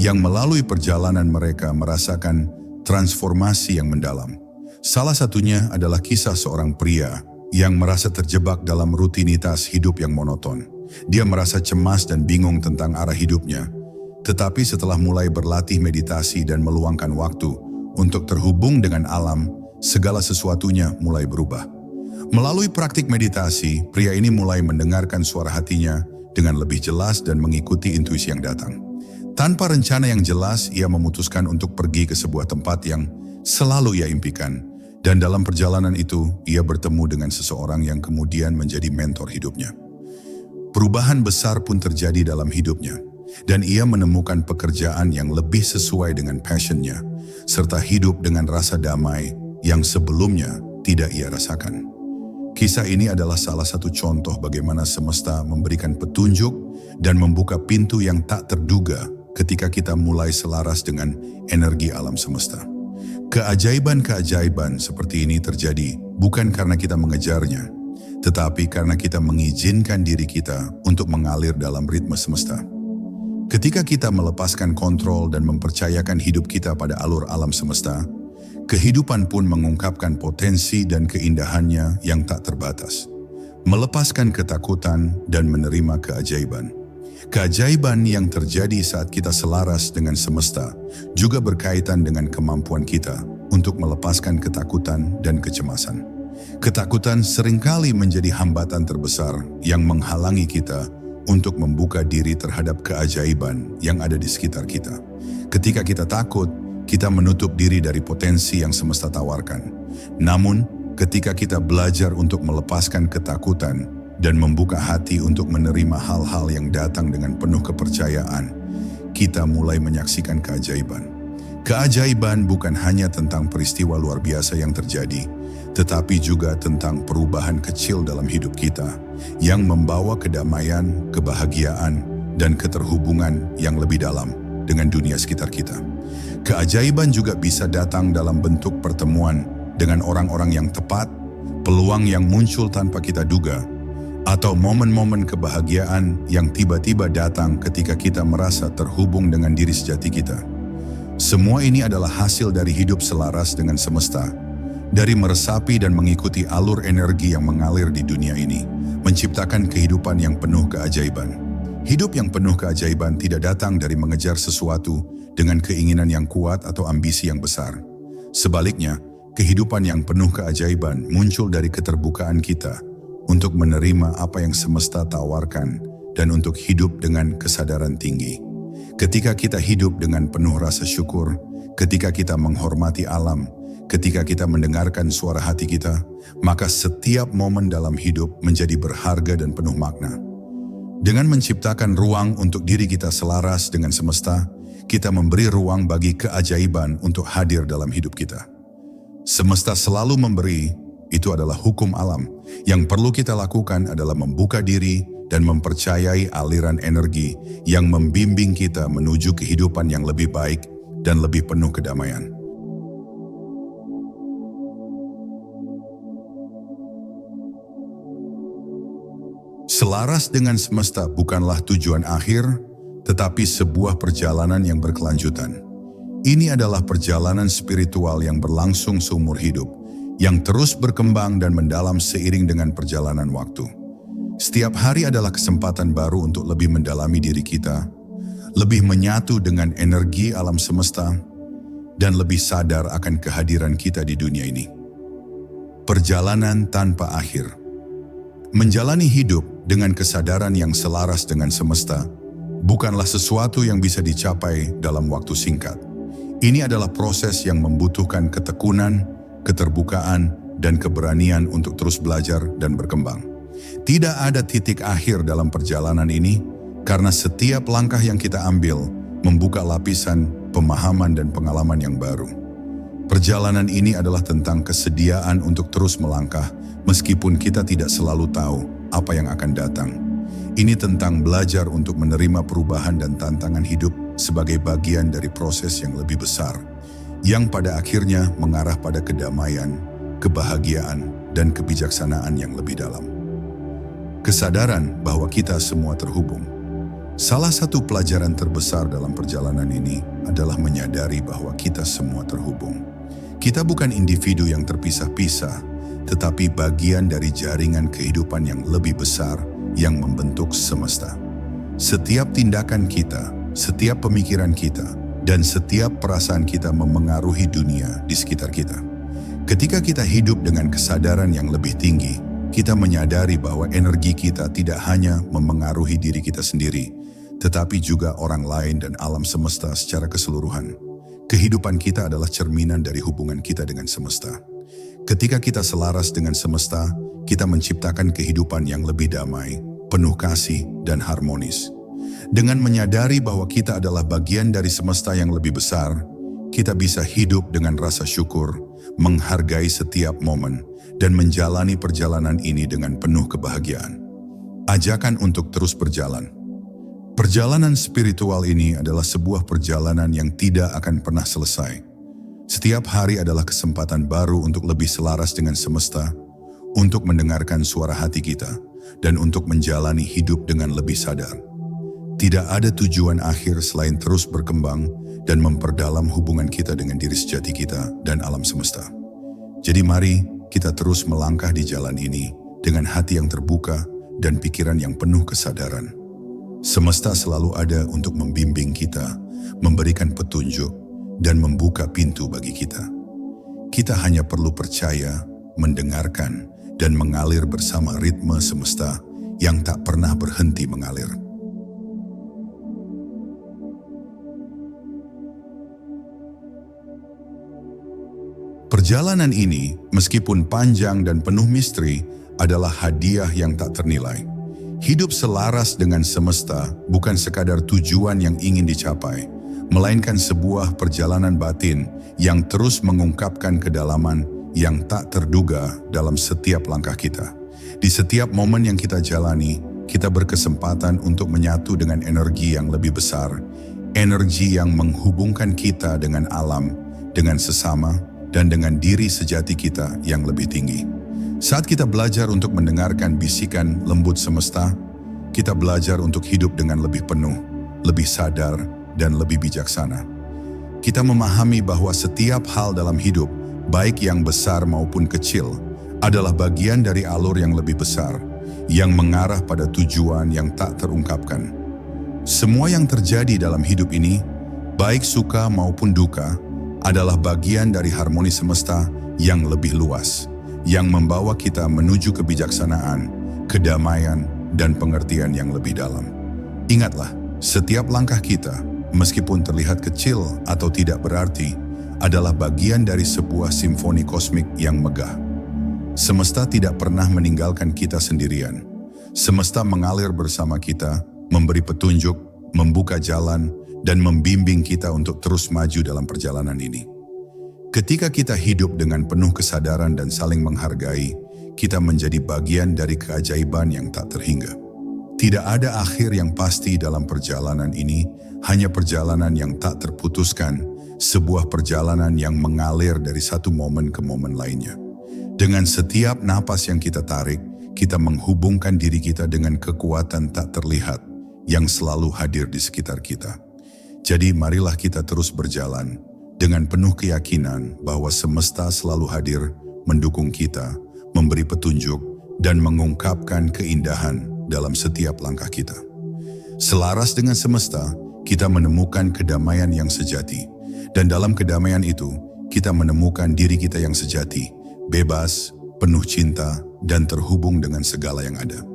yang melalui perjalanan mereka merasakan transformasi yang mendalam. Salah satunya adalah kisah seorang pria yang merasa terjebak dalam rutinitas hidup yang monoton. Dia merasa cemas dan bingung tentang arah hidupnya. Tetapi setelah mulai berlatih meditasi dan meluangkan waktu untuk terhubung dengan alam, segala sesuatunya mulai berubah. Melalui praktik meditasi, pria ini mulai mendengarkan suara hatinya dengan lebih jelas dan mengikuti intuisi yang datang. Tanpa rencana yang jelas, ia memutuskan untuk pergi ke sebuah tempat yang selalu ia impikan. Dan dalam perjalanan itu, ia bertemu dengan seseorang yang kemudian menjadi mentor hidupnya. Perubahan besar pun terjadi dalam hidupnya, dan ia menemukan pekerjaan yang lebih sesuai dengan passionnya, serta hidup dengan rasa damai yang sebelumnya tidak ia rasakan. Kisah ini adalah salah satu contoh bagaimana semesta memberikan petunjuk dan membuka pintu yang tak terduga ketika kita mulai selaras dengan energi alam semesta. Keajaiban-keajaiban seperti ini terjadi bukan karena kita mengejarnya, tetapi karena kita mengizinkan diri kita untuk mengalir dalam ritme semesta. Ketika kita melepaskan kontrol dan mempercayakan hidup kita pada alur alam semesta, kehidupan pun mengungkapkan potensi dan keindahannya yang tak terbatas. Melepaskan ketakutan dan menerima keajaiban. Keajaiban yang terjadi saat kita selaras dengan semesta juga berkaitan dengan kemampuan kita untuk melepaskan ketakutan dan kecemasan. Ketakutan seringkali menjadi hambatan terbesar yang menghalangi kita untuk membuka diri terhadap keajaiban yang ada di sekitar kita. Ketika kita takut, kita menutup diri dari potensi yang semesta tawarkan. Namun, Ketika kita belajar untuk melepaskan ketakutan dan membuka hati untuk menerima hal-hal yang datang dengan penuh kepercayaan, kita mulai menyaksikan keajaiban. Keajaiban bukan hanya tentang peristiwa luar biasa yang terjadi, tetapi juga tentang perubahan kecil dalam hidup kita yang membawa kedamaian, kebahagiaan, dan keterhubungan yang lebih dalam dengan dunia sekitar kita. Keajaiban juga bisa datang dalam bentuk pertemuan dengan orang-orang yang tepat, peluang yang muncul tanpa kita duga, atau momen-momen kebahagiaan yang tiba-tiba datang ketika kita merasa terhubung dengan diri sejati kita. Semua ini adalah hasil dari hidup selaras dengan semesta, dari meresapi dan mengikuti alur energi yang mengalir di dunia ini, menciptakan kehidupan yang penuh keajaiban. Hidup yang penuh keajaiban tidak datang dari mengejar sesuatu dengan keinginan yang kuat atau ambisi yang besar. Sebaliknya, kehidupan yang penuh keajaiban muncul dari keterbukaan kita untuk menerima apa yang semesta tawarkan dan untuk hidup dengan kesadaran tinggi. Ketika kita hidup dengan penuh rasa syukur, ketika kita menghormati alam, ketika kita mendengarkan suara hati kita, maka setiap momen dalam hidup menjadi berharga dan penuh makna. Dengan menciptakan ruang untuk diri kita selaras dengan semesta, kita memberi ruang bagi keajaiban untuk hadir dalam hidup kita. Semesta selalu memberi, itu adalah hukum alam. Yang perlu kita lakukan adalah membuka diri dan mempercayai aliran energi yang membimbing kita menuju kehidupan yang lebih baik dan lebih penuh kedamaian. Selaras dengan semesta bukanlah tujuan akhir, tetapi sebuah perjalanan yang berkelanjutan. Ini adalah perjalanan spiritual yang berlangsung seumur hidup, yang terus berkembang dan mendalam seiring dengan perjalanan waktu. Setiap hari adalah kesempatan baru untuk lebih mendalami diri kita, lebih menyatu dengan energi alam semesta, dan lebih sadar akan kehadiran kita di dunia ini. Perjalanan tanpa akhir. Menjalani hidup dengan kesadaran yang selaras dengan semesta bukanlah sesuatu yang bisa dicapai dalam waktu singkat. Ini adalah proses yang membutuhkan ketekunan, keterbukaan, dan keberanian untuk terus belajar dan berkembang. Tidak ada titik akhir dalam perjalanan ini, karena setiap langkah yang kita ambil membuka lapisan pemahaman dan pengalaman yang baru. Perjalanan ini adalah tentang kesediaan untuk terus melangkah, meskipun kita tidak selalu tahu apa yang akan datang. Ini tentang belajar untuk menerima perubahan dan tantangan hidup sebagai bagian dari proses yang lebih besar, yang pada akhirnya mengarah pada kedamaian, kebahagiaan, dan kebijaksanaan yang lebih dalam. Kesadaran bahwa kita semua terhubung. Salah satu pelajaran terbesar dalam perjalanan ini adalah menyadari bahwa kita semua terhubung. Kita bukan individu yang terpisah-pisah, tetapi bagian dari jaringan kehidupan yang lebih besar yang membentuk semesta. Setiap tindakan kita, setiap pemikiran kita, dan setiap perasaan kita memengaruhi dunia di sekitar kita. Ketika kita hidup dengan kesadaran yang lebih tinggi, kita menyadari bahwa energi kita tidak hanya memengaruhi diri kita sendiri, tetapi juga orang lain dan alam semesta secara keseluruhan. Kehidupan kita adalah cerminan dari hubungan kita dengan semesta. Ketika kita selaras dengan semesta, kita menciptakan kehidupan yang lebih damai, penuh kasih, dan harmonis. Dengan menyadari bahwa kita adalah bagian dari semesta yang lebih besar, kita bisa hidup dengan rasa syukur, menghargai setiap momen, dan menjalani perjalanan ini dengan penuh kebahagiaan. Ajakan untuk terus berjalan. Perjalanan spiritual ini adalah sebuah perjalanan yang tidak akan pernah selesai. Setiap hari adalah kesempatan baru untuk lebih selaras dengan semesta, untuk mendengarkan suara hati kita, dan untuk menjalani hidup dengan lebih sadar. Tidak ada tujuan akhir selain terus berkembang dan memperdalam hubungan kita dengan diri sejati kita dan alam semesta. Jadi mari kita terus melangkah di jalan ini dengan hati yang terbuka dan pikiran yang penuh kesadaran. Semesta selalu ada untuk membimbing kita, memberikan petunjuk, dan membuka pintu bagi kita. Kita hanya perlu percaya, mendengarkan, dan mengalir bersama ritme semesta yang tak pernah berhenti mengalir. Perjalanan ini, meskipun panjang dan penuh misteri, adalah hadiah yang tak ternilai. Hidup selaras dengan semesta bukan sekadar tujuan yang ingin dicapai, melainkan sebuah perjalanan batin yang terus mengungkapkan kedalaman yang tak terduga dalam setiap langkah kita. Di setiap momen yang kita jalani, kita berkesempatan untuk menyatu dengan energi yang lebih besar, energi yang menghubungkan kita dengan alam, dengan sesama, dan dengan diri sejati kita yang lebih tinggi. Saat kita belajar untuk mendengarkan bisikan lembut semesta, kita belajar untuk hidup dengan lebih penuh, lebih sadar, dan lebih bijaksana. Kita memahami bahwa setiap hal dalam hidup, baik yang besar maupun kecil, adalah bagian dari alur yang lebih besar, yang mengarah pada tujuan yang tak terungkapkan. Semua yang terjadi dalam hidup ini, baik suka maupun duka, adalah bagian dari harmoni semesta yang lebih luas, yang membawa kita menuju kebijaksanaan, kedamaian, dan pengertian yang lebih dalam. Ingatlah, setiap langkah kita, meskipun terlihat kecil atau tidak berarti, adalah bagian dari sebuah simfoni kosmik yang megah. Semesta tidak pernah meninggalkan kita sendirian. Semesta mengalir bersama kita, memberi petunjuk, membuka jalan, dan membimbing kita untuk terus maju dalam perjalanan ini. Ketika kita hidup dengan penuh kesadaran dan saling menghargai, kita menjadi bagian dari keajaiban yang tak terhingga. Tidak ada akhir yang pasti dalam perjalanan ini, hanya perjalanan yang tak terputuskan, sebuah perjalanan yang mengalir dari satu momen ke momen lainnya. Dengan setiap napas yang kita tarik, kita menghubungkan diri kita dengan kekuatan tak terlihat yang selalu hadir di sekitar kita. Jadi marilah kita terus berjalan dengan penuh keyakinan bahwa semesta selalu hadir, mendukung kita, memberi petunjuk, dan mengungkapkan keindahan dalam setiap langkah kita. Selaras dengan semesta, kita menemukan kedamaian yang sejati. Dan dalam kedamaian itu, kita menemukan diri kita yang sejati, bebas, penuh cinta, dan terhubung dengan segala yang ada.